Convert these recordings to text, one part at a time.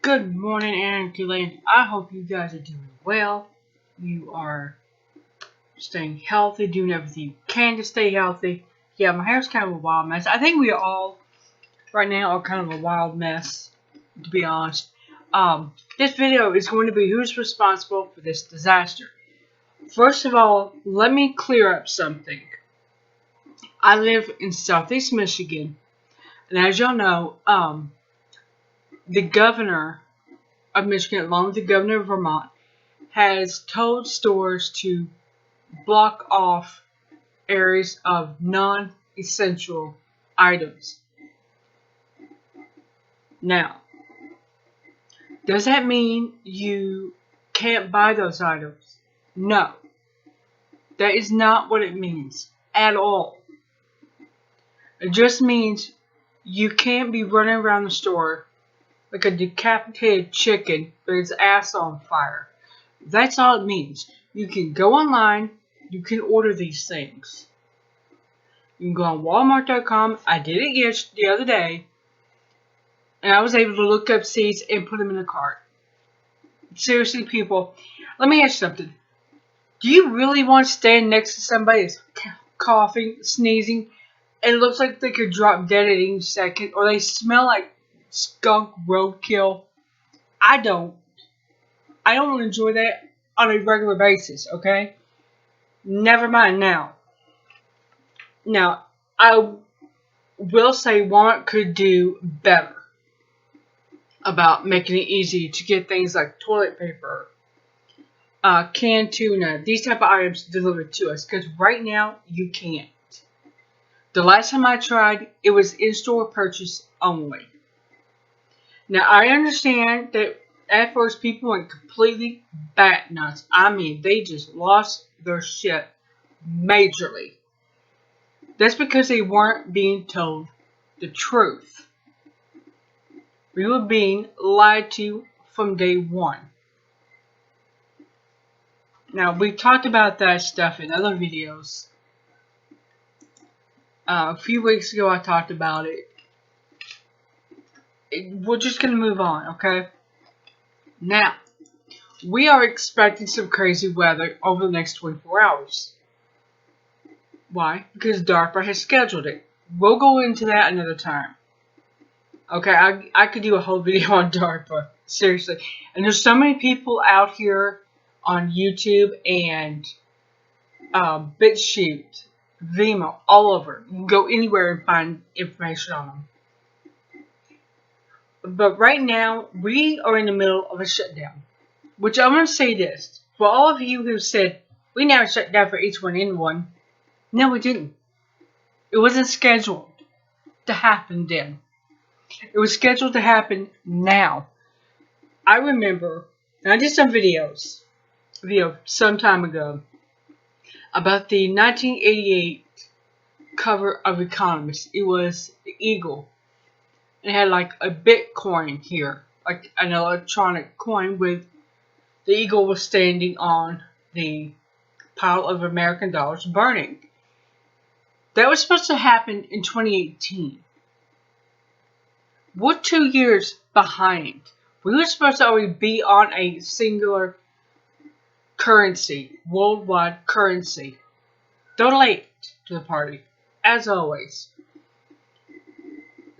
Good morning, Aaron Tulane. I hope you guys are doing well. You are staying healthy, doing everything you can to stay healthy. Yeah, my hair's kind of a wild mess. I think we all, right now, are kind of a wild mess, to be honest. This video is going to be who's responsible for this disaster. First of all, let me clear up something. I live in Southeast Michigan, and as y'all know, the governor of Michigan, along with the governor of Vermont, has told stores to block off areas of non-essential items. Now, does that mean you can't buy those items? No, that is not what it means at all. It just means you can't be running around the store like a decapitated chicken with its ass on fire. That's all it means. You can go online, you can order these things. You can go on Walmart.com. I did it the other day, and I was able to look up seeds and put them in a cart. Seriously, people, let me ask you something. Do you really want to stand next to somebody that's coughing, sneezing, and it looks like they could drop dead at any second, or they smell like skunk roadkill? I don't. I don't enjoy that on a regular basis, okay? Never mind now. Now, I will say Walmart could do better about making it easy to get things like toilet paper, canned tuna, these type of items delivered to us. Because right now, you can't. The last time I tried, it was in-store purchase only. Now, I understand that at first people went completely bat nuts. I mean, they just lost their shit majorly. That's because they weren't being told the truth. We were being lied to from day one. Now, we've talked about that stuff in other videos. A few weeks ago, I talked about it. We're just going to move on, okay? Now, we are expecting some crazy weather over the next 24 hours. Why? Because DARPA has scheduled it. We'll go into that another time. Okay, I could do a whole video on DARPA. Seriously. And there's so many people out here on YouTube and BitChute, Vimeo, all over. You can go anywhere and find information on them. But right now, we are in the middle of a shutdown. Which I'm going to say this. For all of you who said, we never shut down for H1N1. No, we didn't. It wasn't scheduled to happen then. It was scheduled to happen now. I remember, and I did some video some time ago about the 1988 cover of Economist. It was the Eagle. It had like a Bitcoin here, like an electronic coin with the Eagle was standing on the pile of American dollars burning. That was supposed to happen in 2018. We're 2 years behind. We were supposed to already be on a singular currency, worldwide currency. Don't late to the party, as always.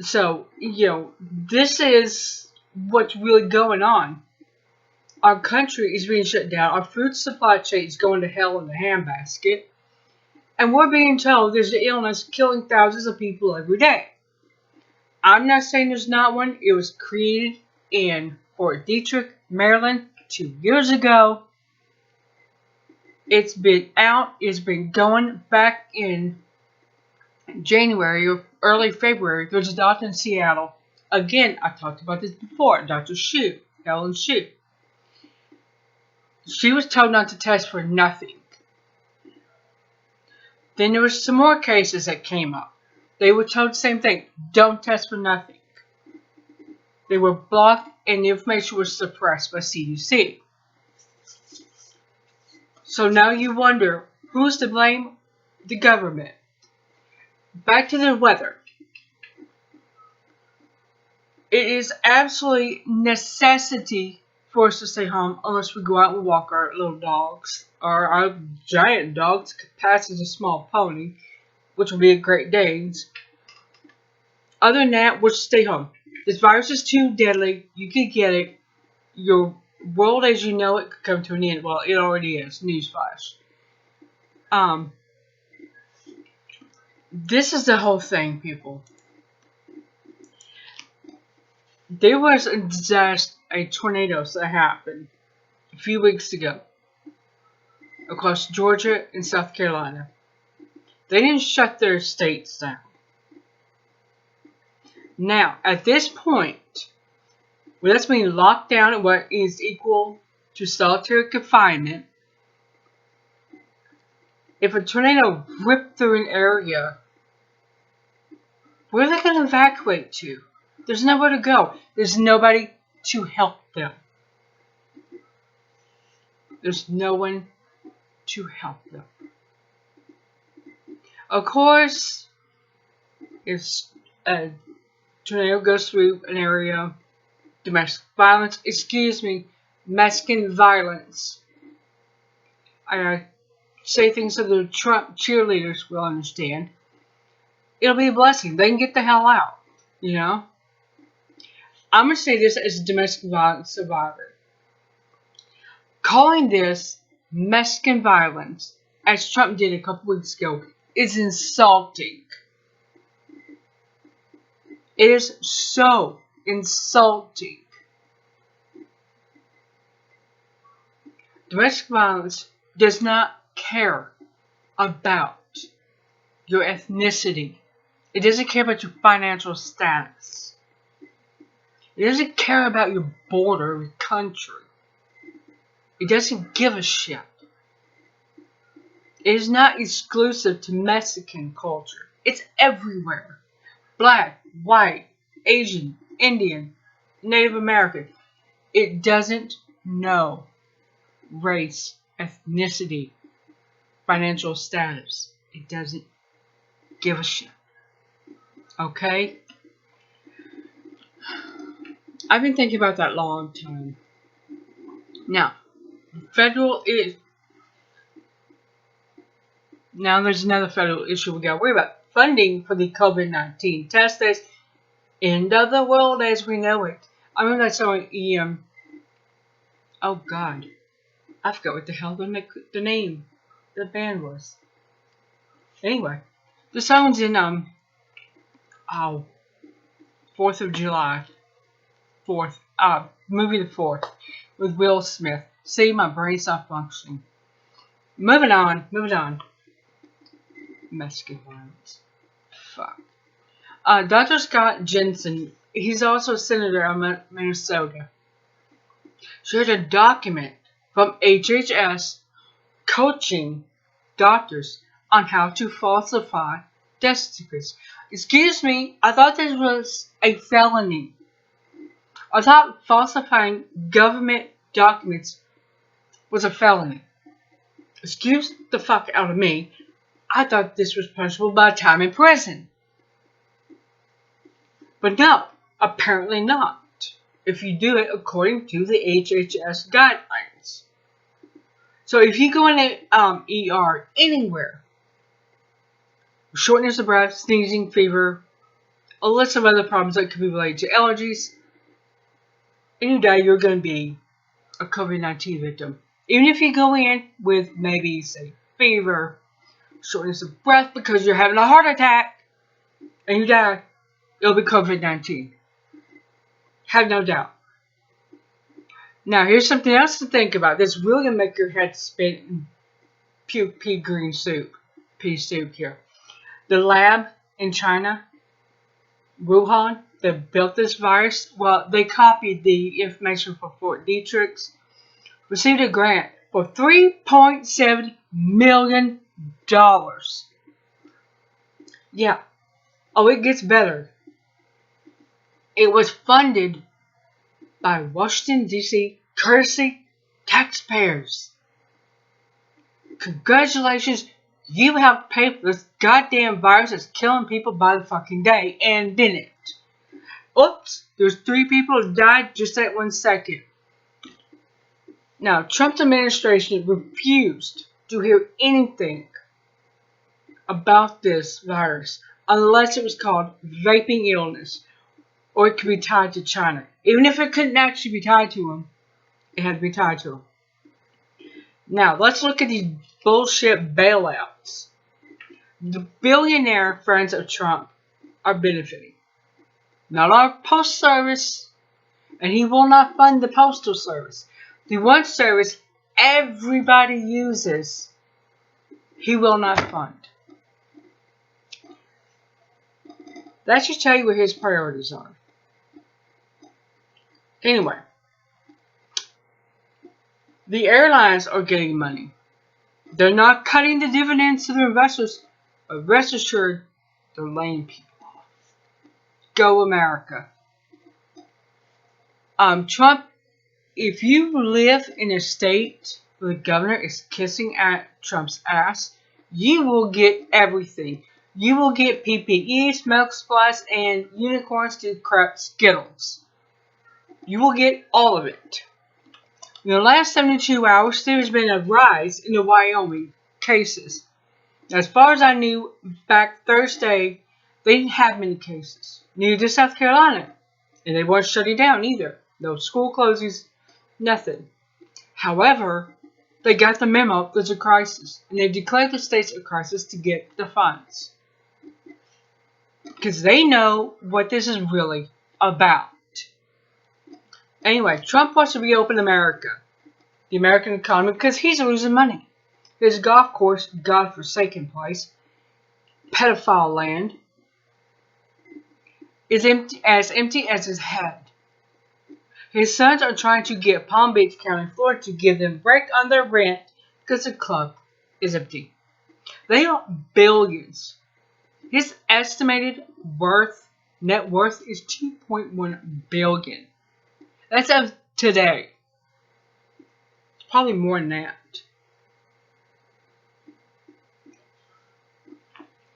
So, this is what's really going on. Our country is being shut down. Our food supply chain is going to hell in the handbasket. And we're being told there's an illness killing thousands of people every day. I'm not saying there's not one. It was created in Fort Detrick, Maryland, 2 years ago. It's been out. It's been going back in January or early February. There's a doctor in Seattle. Again, I talked about this before. Dr. Shue, Helen Shue. She was told not to test for nothing. Then there was some more cases that came up. They were told the same thing. Don't test for nothing. They were blocked and the information was suppressed by CDC. So now you wonder, who's to blame? The government. Back to the weather. It is absolutely necessity for us to stay home unless we go out and walk our little dogs or our giant dogs pass as a small pony, which will be a Great Danes. Other than that, we'll stay home. This virus is too deadly. You could get it. Your world as you know it could come to an end. Well, it already is. Newsflash. This is the whole thing, people. There was a tornado that happened a few weeks ago across Georgia and South Carolina. They didn't shut their states down. Now, at this point, well, that's being locked down at what is equal to solitary confinement. If a tornado ripped through an area, where are they going to evacuate to? There's nowhere to go. There's nobody to help them. There's no one to help them. Of course, if a tornado goes through an area, Mexican violence. I say things that the Trump cheerleaders will understand. It'll be a blessing. They can get the hell out, you know? I'm going to say this as a domestic violence survivor. Calling this Mexican violence, as Trump did a couple weeks ago, is insulting. It is so insulting. Domestic violence does not care about your ethnicity. It doesn't care about your financial status. It doesn't care about your border or your country. It doesn't give a shit. It is not exclusive to Mexican culture. It's everywhere. Black, white, Asian, Indian, Native American. It doesn't know race, ethnicity, financial status. It doesn't give a shit. Okay? I've been thinking about that a long time. Now, now there's another federal issue we got to worry about. Funding for the COVID-19 test days. End of the world as we know it. I remember that song, oh God. I forgot what the hell the name of the band was. Anyway, the song's in, 4th of July. Movie The 4th with Will Smith. See, my brain's not functioning. Moving on. Mexican violence. Fuck. Dr. Scott Jensen, he's also a senator of Minnesota, shared a document from HHS coaching doctors on how to falsify death certificates. Excuse me, I thought this was a felony. I thought falsifying government documents was a felony. Excuse the fuck out of me. I thought this was punishable by time in prison. But no, apparently not. If you do it according to the HHS guidelines. So if you go in an ER anywhere, shortness of breath, sneezing, fever, a list of other problems that could be related to allergies, and you die, you're going to be a COVID-19 victim. Even if you go in with maybe, say, fever, shortness of breath because you're having a heart attack, and you die, it'll be COVID-19. Have no doubt. Now, here's something else to think about. This is really going to make your head spin and puke pea soup here. The lab in China, Wuhan, that built this virus, well, they copied the information for Fort Detrick, received a grant for $3.7 million. Yeah. Oh, it gets better. It was funded by Washington, D.C. courtesy taxpayers. Congratulations, you helped pay for this goddamn virus that's killing people by the fucking day and didn't. Oops, there's 3 people who died just that 1 second. Now, Trump's administration refused to hear anything about this virus unless it was called vaping illness or it could be tied to China. Even if it couldn't actually be tied to them, it had to be tied to them. Now, let's look at these bullshit bailouts. The billionaire friends of Trump are benefiting. Not our post service, and he will not fund the postal service. The one service everybody uses, he will not fund. That should tell you what his priorities are. Anyway, the airlines are getting money. They're not cutting the dividends to their investors, but rest assured, they're laying people off. Go America. Trump, if you live in a state where the governor is kissing at Trump's ass, you will get everything. You will get PPE, milk supplies, and unicorns to crap Skittles. You will get all of it. In the last 72 hours, there has been a rise in the Wyoming cases. As far as I knew, back Thursday, they didn't have many cases. Neither did South Carolina. And they weren't shutting down either. No school closings, nothing. However, they got the memo, there's a crisis. And they've declared the states a crisis to get the funds. Because they know what this is really about. Anyway, Trump wants to reopen America. The American economy, because he's losing money. His golf course, godforsaken place, pedophile land, is empty as his head. His sons are trying to get Palm Beach County, Florida to give them a break on their rent because the club is empty. They want billions. His estimated net worth is $2.1 billion. That's of today. It's probably more than that.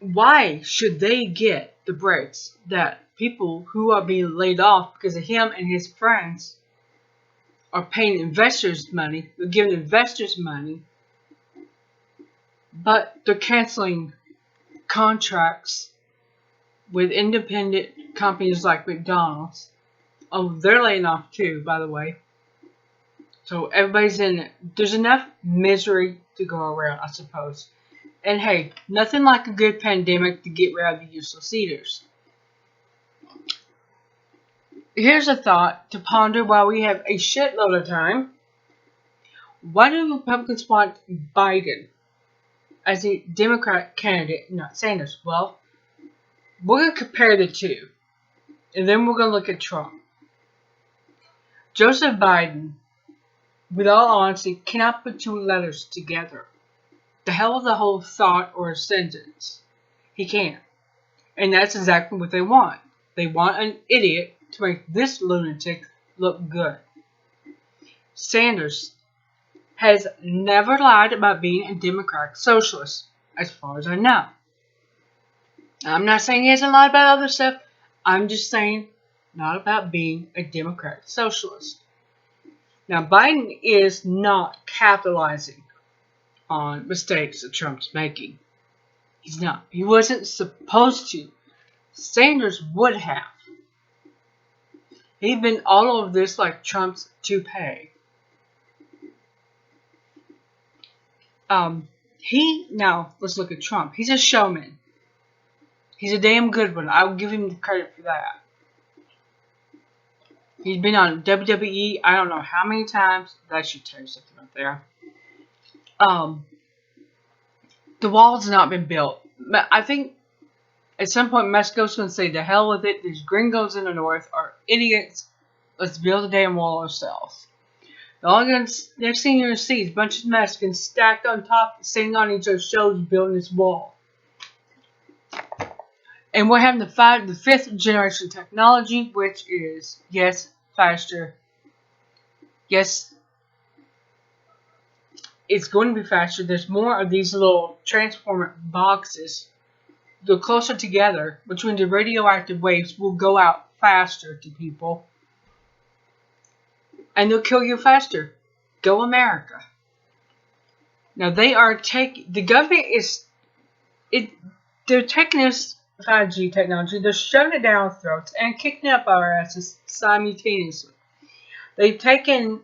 Why should they get the breaks that people who are being laid off because of him and his friends are paying investors money, they're giving investors money, but they're canceling contracts with independent companies like McDonald's. Oh, they're laying off too, by the way. So everybody's in it. There's enough misery to go around, I suppose. And hey, nothing like a good pandemic to get rid of the useless eaters. Here's a thought to ponder while we have a shitload of time. Why do Republicans want Biden as a Democrat candidate, not Sanders? Well, we're going to compare the two. And then we're going to look at Trump. Joseph Biden, with all honesty, cannot put 2 letters together. The hell of the whole thought or sentence. He can't. And that's exactly what they want. They want an idiot to make this lunatic look good. Sanders has never lied about being a Democratic socialist, as far as I know. I'm not saying he hasn't lied about other stuff. I'm just saying not about being a Democratic socialist. Now, Biden is not capitalizing on mistakes that Trump's making. He's not. He wasn't supposed to. Sanders would have. He'd been all over this like Trump's toupee. Now, let's look at Trump. He's a showman. He's a damn good one. I'll give him the credit for that. He's been on WWE, I don't know how many times. That should tell you something right there. The wall's not been built. But I think at some point Mexico's going to say, the hell with it. These gringos in the north are idiots. Let's build a damn wall ourselves. Next thing you're going to see is a bunch of Mexicans stacked on top, sitting on each other's shoulders, building this wall. And we're having the 5th generation technology, which is, yes, faster. Yes, it's going to be faster. There's more of these little transformer boxes. The closer together, which means the radioactive waves will go out faster to people. And they'll kill you faster. Go America. Now they are the government is, they're taking this 5G technology, they're shoving it down our throats and kicking it up our asses simultaneously. They've taken,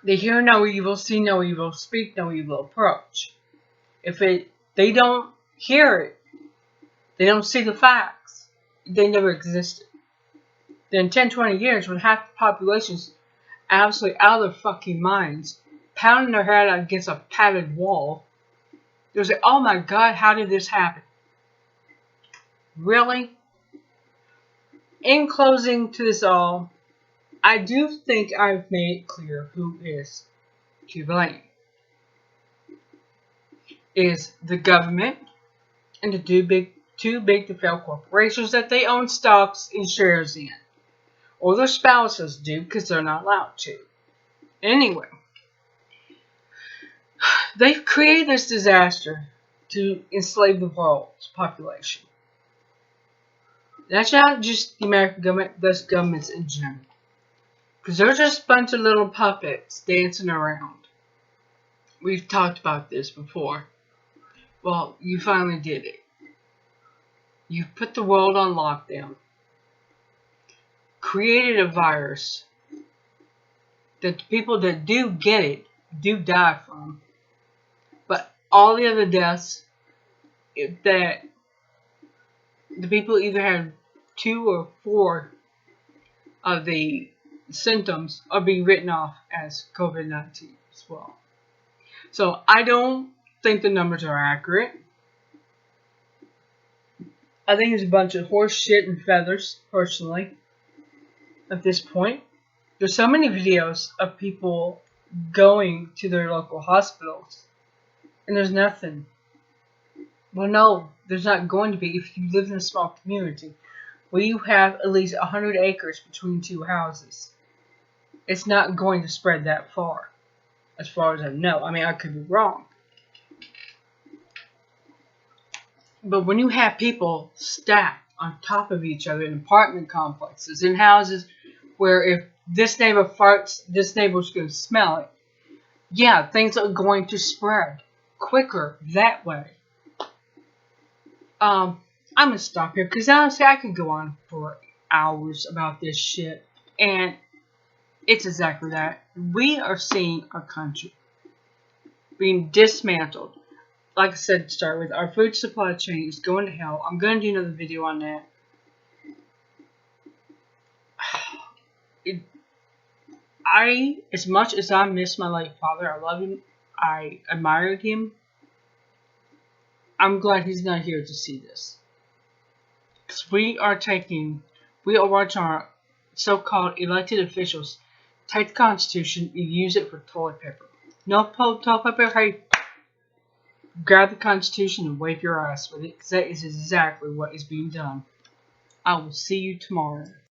they hear no evil, see no evil, speak no evil approach. If they don't hear it, they don't see the facts, they never existed. Then 10, 20 years, when half the population's absolutely out of their fucking minds, pounding their head against a padded wall, they'll say, oh my God, how did this happen? Really? In closing to this all, I do think I've made it clear who is to blame. It is the government and the too big to fail corporations that they own stocks and shares in. Or their spouses do, because they're not allowed to. Anyway, they've created this disaster to enslave the world's population. That's not just the American government, that's governments in general. Because they're just a bunch of little puppets dancing around. We've talked about this before. Well, you finally did it. You've put the world on lockdown. Created a virus that the people that do get it do die from. But all the other deaths, that the people either have 2 or 4 of the symptoms are being written off as COVID-19 as well. So I don't think the numbers are accurate. I think it's a bunch of horse shit and feathers, personally, at this point. There's so many videos of people going to their local hospitals, and there's nothing. Well, no, there's not going to be if you live in a small community where you have at least 100 acres between 2 houses. It's not going to spread that far as I know. I mean, I could be wrong. But when you have people stacked on top of each other in apartment complexes, in houses where if this neighbor farts, this neighbor's going to smell it, yeah, things are going to spread quicker that way. I'm going to stop here because honestly I could go on for hours about this shit. And it's exactly that. We are seeing our country being dismantled. Like I said to start with, our food supply chain is going to hell. I'm going to do another video on that. As much as I miss my late father, I love him, I admired him, I'm glad he's not here to see this. Because we are watching our so-called elected officials take the Constitution and use it for toilet paper. No toilet paper, hey, grab the Constitution and wipe your ass with it, because that is exactly what is being done. I will see you tomorrow.